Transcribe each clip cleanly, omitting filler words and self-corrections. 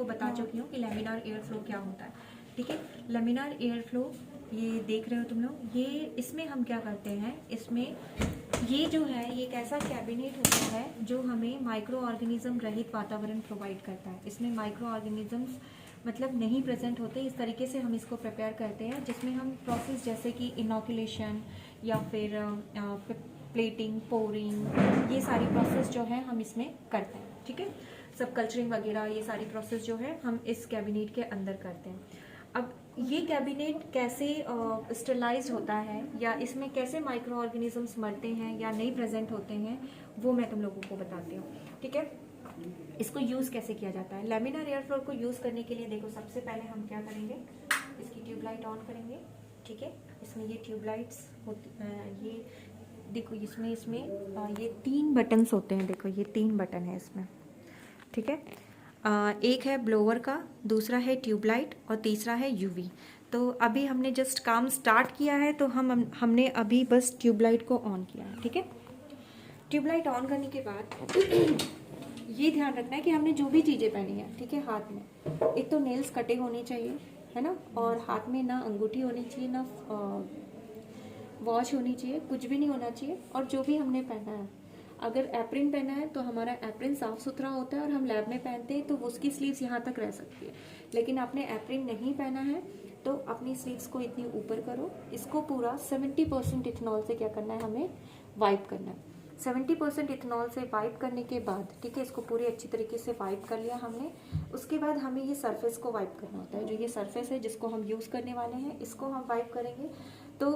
आपको बता चुकी हूँ कि लेमिनार एयर फ्लो क्या होता है। ठीक है, लेमिनार एयर फ्लो ये देख रहे हो तुम लोग, ये इसमें हम क्या करते हैं, इसमें ये जो है ये एक ऐसा कैबिनेट होता है जो हमें माइक्रो ऑर्गेनिज्म रहित वातावरण प्रोवाइड करता है। इसमें माइक्रो ऑर्गेनिजम्स मतलब नहीं प्रेजेंट होते। इस तरीके से हम इसको प्रिपेयर करते हैं जिसमें हम प्रोसेस जैसे कि इनोकुलेशन या फिर प्लेटिंग, पोरिंग, ये सारी प्रोसेस जो है हम इसमें करते हैं। ठीक है, सब कल्चरिंग वगैरह ये सारी प्रोसेस जो है हम इस कैबिनेट के अंदर करते हैं। अब ये कैबिनेट कैसे स्टेलाइज होता है या इसमें कैसे माइक्रो ऑर्गेनिजम्स मरते हैं या नहीं प्रेजेंट होते हैं वो मैं तुम लोगों को बताती हूँ। ठीक है, इसको यूज़ कैसे किया जाता है। लेमिनार एयर फ्लो को यूज़ करने के लिए देखो, सबसे पहले हम क्या करेंगे, इसकी ट्यूबलाइट ऑन करेंगे। ठीक है, इसमें ये ट्यूबलाइट्स होती ये देखो, इसमें ये 3 बटन्स होते हैं। देखो ये 3 बटन है इसमें। ठीक है, एक है ब्लोअर का, दूसरा है ट्यूबलाइट और तीसरा है यूवी। तो अभी हमने जस्ट काम स्टार्ट किया है तो हमने अभी बस ट्यूबलाइट को ऑन किया है। ठीक है, ट्यूबलाइट ऑन करने के बाद ये ध्यान रखना है कि हमने जो भी चीज़ें पहनी है, ठीक है, हाथ में एक तो नेल्स कटे होने चाहिए, है ना, और हाथ में ना अंगूठी होनी चाहिए, ना वॉच होनी चाहिए, कुछ भी नहीं होना चाहिए। और जो भी हमने पहना है, अगर एप्रिन पहना है तो हमारा एप्रिन साफ सुथरा होता है और हम लैब में पहनते हैं तो उसकी स्लीव्स यहाँ तक रह सकती है। लेकिन आपने एप्रिन नहीं पहना है तो अपनी स्लीव्स को इतनी ऊपर करो। इसको पूरा 70% इथेनॉल से क्या करना है, हमें वाइप करना है। 70% इथेनॉल से वाइप करने के बाद, ठीक है, इसको पूरी अच्छी तरीके से वाइप कर लिया हमने। उसके बाद हमें ये सरफेस को वाइप करना होता है। जो ये सरफेस है जिसको हम यूज़ करने वाले हैं, इसको हम वाइप करेंगे। तो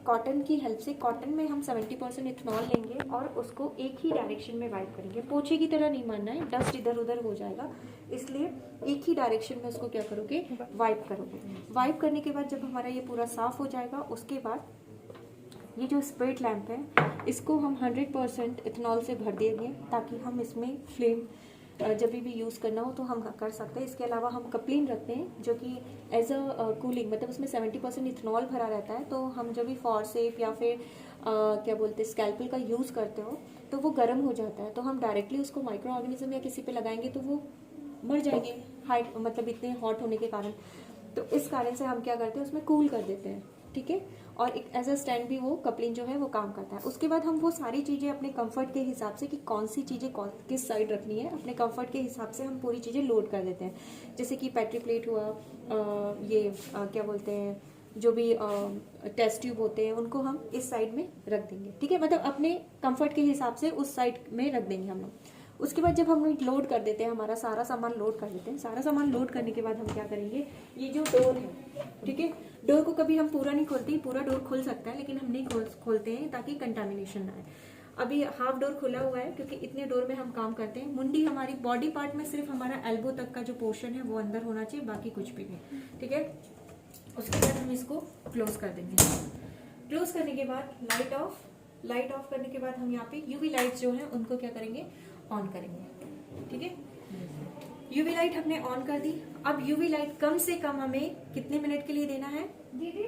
कॉटन की हेल्प से, कॉटन में हम 70% इथेनॉल लेंगे और उसको एक ही डायरेक्शन में वाइप करेंगे। पोछे की तरह नहीं मारना है, डस्ट इधर उधर हो जाएगा, इसलिए एक ही डायरेक्शन में उसको क्या करोगे, वाइप करोगे। वाइप करने के बाद जब हमारा ये पूरा साफ हो जाएगा, उसके बाद ये जो स्पिरिट लैंप है इसको हम 100% इथेनॉल से भर देंगे ताकि हम इसमें फ्लेम जब भी यूज़ करना हो तो हम कर सकते हैं। इसके अलावा हम कपलिन रखते हैं जो कि एज अ कूलिंग, मतलब उसमें 70% इथेनॉल भरा रहता है। तो हम जब भी फॉरसेप या फिर क्या बोलते हैं स्कैल्पल का यूज़ करते हो तो वो गर्म हो जाता है, तो हम डायरेक्टली उसको माइक्रो ऑर्गेनिज्म या किसी पे लगाएंगे तो वो मर जाएंगे, हाइट मतलब इतने हॉट होने के कारण। तो इस कारण से हम क्या करते हैं, उसमें कूल कर देते हैं। ठीक है, और एक एज अ स्टैंड भी वो कपलिंग जो है वो काम करता है। उसके बाद हम वो सारी चीज़ें अपने कंफर्ट के हिसाब से कि कौन सी चीज़ें किस साइड रखनी है, अपने कंफर्ट के हिसाब से हम पूरी चीज़ें लोड कर देते हैं। जैसे कि पेट्री प्लेट हुआ, क्या बोलते हैं, जो भी टेस्ट ट्यूब होते हैं उनको हम इस साइड में रख देंगे। ठीक है, मतलब अपने कंफर्ट के हिसाब से उस साइड में रख देंगे हम लोग। उसके बाद जब हम लोड कर देते हैं, हमारा सारा सामान लोड कर देते हैं, सारा सामान लोड करने के बाद हम क्या करेंगे, ये जो डोर है, ठीक है, डोर को कभी हम पूरा नहीं खोलते, पूरा डोर खुल सकता है लेकिन हम नहीं खोलते हैं ताकि कंटामिनेशन ना आए। अभी हाफ डोर खुला हुआ है क्योंकि इतने डोर में हम काम करते हैं। मुंडी हमारी बॉडी पार्ट में सिर्फ हमारा एल्बो तक का जो पोर्शन है वो अंदर होना चाहिए, बाकी कुछ भी नहीं। ठीक है, उसके बाद हम इसको क्लोज कर देंगे। क्लोज करने के बाद लाइट ऑफ करने के बाद हम यहाँ पे यूवी लाइट्स जो है उनको क्या करेंगे, ऑन करेंगे। ठीक है, यूवी लाइट हमने ऑन कर दी। अब यूवी लाइट कम से कम हमें कितने मिनट के लिए देना है दीदी,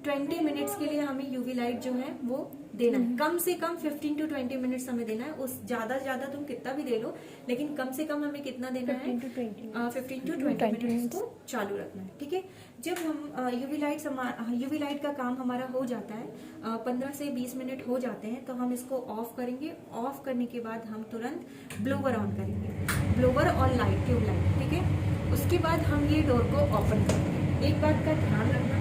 20 मिनट्स के लिए हमें यूवी लाइट जो है वो देना है। कम से कम 15 to 20 मिनट्स हमें देना है। उस ज्यादा से ज्यादा तुम कितना भी दे लो, लेकिन कम से कम हमें कितना देना है, 15 to 20 मिनट्स को चालू रखना है। ठीक है, जब हम यूवी लाइट का काम हमारा हो जाता है, 15 से 20 मिनट हो जाते हैं तो हम इसको ऑफ करेंगे। ऑफ करने के बाद हम तुरंत ब्लोवर ऑन करेंगे, ब्लोवर और लाइट, ट्यूब लाइट। ठीक है, उसके बाद हम ये डोर को ओपन करेंगे। एक बात का ध्यान रखना,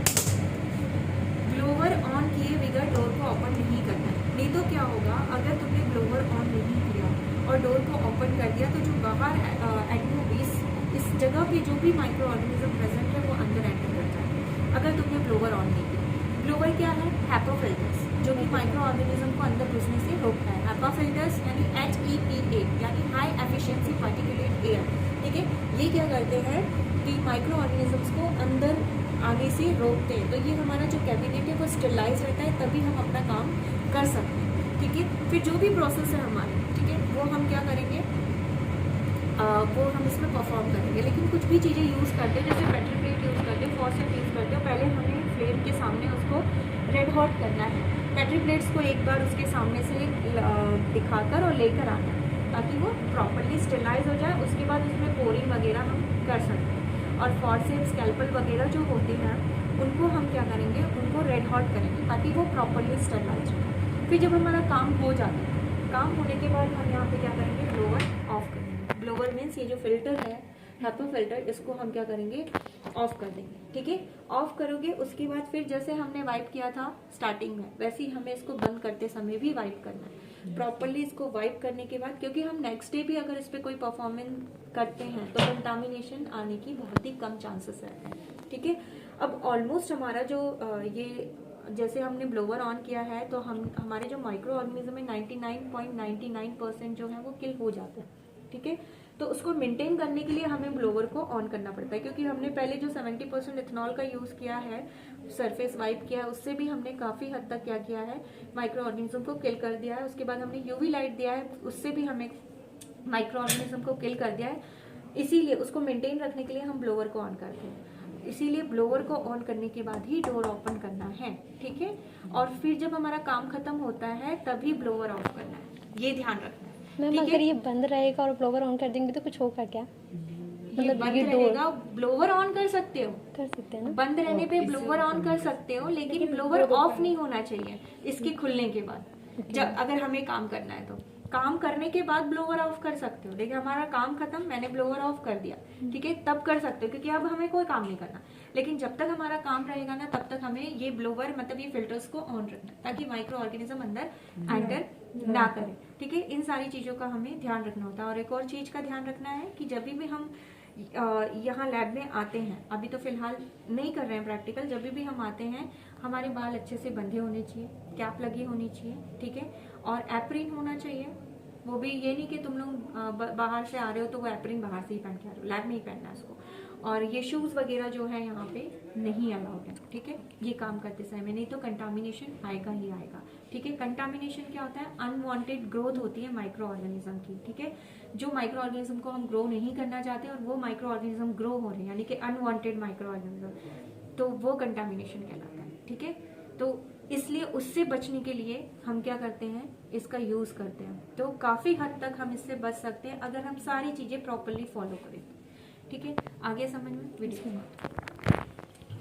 ब्लोवर ऑन किए बगैर डोर को ओपन नहीं करना है। नहीं तो क्या होगा, अगर तुमने ब्लोवर ऑन नहीं किया और डोर को ओपन कर दिया तो जो बाहर इस जगह पे जो भी माइक्रो ऑर्गेनिज्म प्रेजेंट है वो अंदर एंटर करता है अगर तुमने ब्लोवर ऑन नहीं किया। ब्लोवर क्या है, हैपा फिल्टर्स, जो कि माइक्रो ऑर्गेनिज्म को अंदर घुसने से रोकता है। हैपा फिल्टर्स यानी HEPA यानी हाई एफिशिएंसी पार्टिकुलेट एयर। ठीक है, ये क्या करते हैं कि माइक्रो ऑर्गेनिजम्स को अंदर आगे से रोकते हैं। तो ये हमारा जो कैबिनेट है वो स्टेरिलाइज रहता है, तभी हम अपना काम कर सकते हैं। ठीक है, फिर जो भी प्रोसेस है हमारे, ठीक है, वो हम क्या करेंगे, वो हम इसमें परफॉर्म करेंगे। लेकिन कुछ भी चीज़ें यूज़ करते हैं, जैसे पेट्री प्लेट यूज़ करते हैं, फॉसेट यूज़ करते हैं, पहले हमें फ्लेम के सामने उसको रेड हॉट करना है। पेट्री प्लेट्स को एक बार उसके सामने से दिखाकर और लेकर आना है ताकि वो प्रॉपरली स्टेरिलाइज हो जाए। उसके बाद उसमें पोरिंग वगैरह हम कर सकते हैं। और फॉर्सेप्स, स्कैल्पल वगैरह जो होते हैं उनको हम क्या करेंगे, उनको रेड हॉट करेंगे ताकि वो प्रॉपरली स्टरलाइज हो। फिर जब हमारा काम हो जाता है, काम होने के बाद हम यहाँ पे क्या करेंगे, ब्लोअर ऑफ करेंगे। ब्लोअर मीन्स ये जो फिल्टर है HEPA फिल्टर, इसको हम क्या करेंगे, ऑफ कर देंगे। ठीक है, ऑफ करोगे उसके बाद फिर जैसे हमने वाइप किया था स्टार्टिंग में, वैसे ही हमें इसको बंद करते समय भी वाइप करना है प्रॉपरली। इसको वाइप करने के बाद, क्योंकि हम नेक्स्ट डे भी अगर इस पर कोई परफॉर्मेंस करते हैं तो कंटामिनेशन आने की बहुत ही कम चांसेस है। ठीक है, अब ऑलमोस्ट हमारा जो ये जैसे हमने ब्लोवर ऑन किया है तो हमारे जो माइक्रो ऑर्गेनिज्म है 99.99% जो है वो किल हो जाते हैं। ठीक है, तो उसको मेंटेन करने के लिए हमें ब्लोवर को ऑन करना पड़ता है, क्योंकि हमने पहले जो 70% इथेनॉल का यूज किया है, सरफेस वाइप किया है, उससे भी हमने काफी हद तक क्या किया है, माइक्रो ऑर्गेनिज्म को किल कर दिया है। उसके बाद हमने यूवी लाइट दिया है, उससे भी हमें माइक्रो ऑर्गेनिज्म को किल कर दिया है। इसीलिए उसको मेंटेन रखने के लिए हम ब्लोवर को ऑन करते हैं। इसीलिए ब्लोवर को ऑन करने के बाद ही डोर ओपन करना है। ठीक है, और फिर जब हमारा काम खत्म होता है तभी ब्लोवर ऑफ करना है, ये ध्यान रखना है। मैम अगर ये बंद रहेगा और ब्लोवर ऑन कर देंगे तो कुछ होगा क्या? मतलब बंद रहेगा, ब्लोवर ऑन कर सकते हो, कर सकते हैं ना, बंद रहने पे ब्लोवर ऑन कर सकते हो, लेकिन ब्लोवर ऑफ नहीं होना चाहिए इसके खुलने के बाद। जब अगर हमें काम करना है तो काम करने के बाद ब्लोवर ऑफ कर सकते हो, लेकिन हमारा काम खत्म, मैंने ब्लोवर ऑफ कर दिया, ठीक है, तब कर सकते हो, क्योंकि अब हमें कोई काम नहीं करना। लेकिन जब तक हमारा काम रहेगा ना, तब तक हमें ये ब्लोवर मतलब ये फिल्टर्स को ऑन रखना है, ताकि माइक्रो ऑर्गेनिज्म अंदर एंटर ना करे। ठीक है, इन सारी चीजों का हमें ध्यान रखना होता है। और एक और चीज का ध्यान रखना है कि जब भी हम यहाँ लैब में आते हैं, अभी तो फिलहाल नहीं कर रहे हैं प्रैक्टिकल, जब भी हम आते हैं हमारे बाल अच्छे से बंधे होने चाहिए, कैप लगी होनी चाहिए। ठीक है, और एप्रिन होना चाहिए। वो भी ये नहीं कि तुम लोग बाहर से आ रहे हो तो वो एप्रिन बाहर से ही पहन के आ रहे हो, लैब में ही पहनना है उसको। और ये शूज वगैरह जो है यहाँ पे नहीं अलाउड है। ठीक है, ये काम करते समय, नहीं तो कंटामिनेशन आएगा ही आएगा। ठीक है, कंटामिनेशन क्या होता है, अनवांटेड ग्रोथ होती है माइक्रो ऑर्गेनिज्म की। ठीक है, जो माइक्रो ऑर्गेनिज्म को हम ग्रो नहीं करना चाहते और वो माइक्रो ऑर्गेनिज्म ग्रो हो रहे हैं, यानी कि अनवांटेड माइक्रो ऑर्गेनिज्म, तो वो कंटामिनेशन कहलाता है। ठीक है, तो इसलिए उससे बचने के लिए हम क्या करते हैं, इसका यूज करते हैं। तो काफी हद तक हम इससे बच सकते हैं अगर हम सारी चीजें प्रॉपरली फॉलो करें। ठीक है, आगे समझ में वीडियो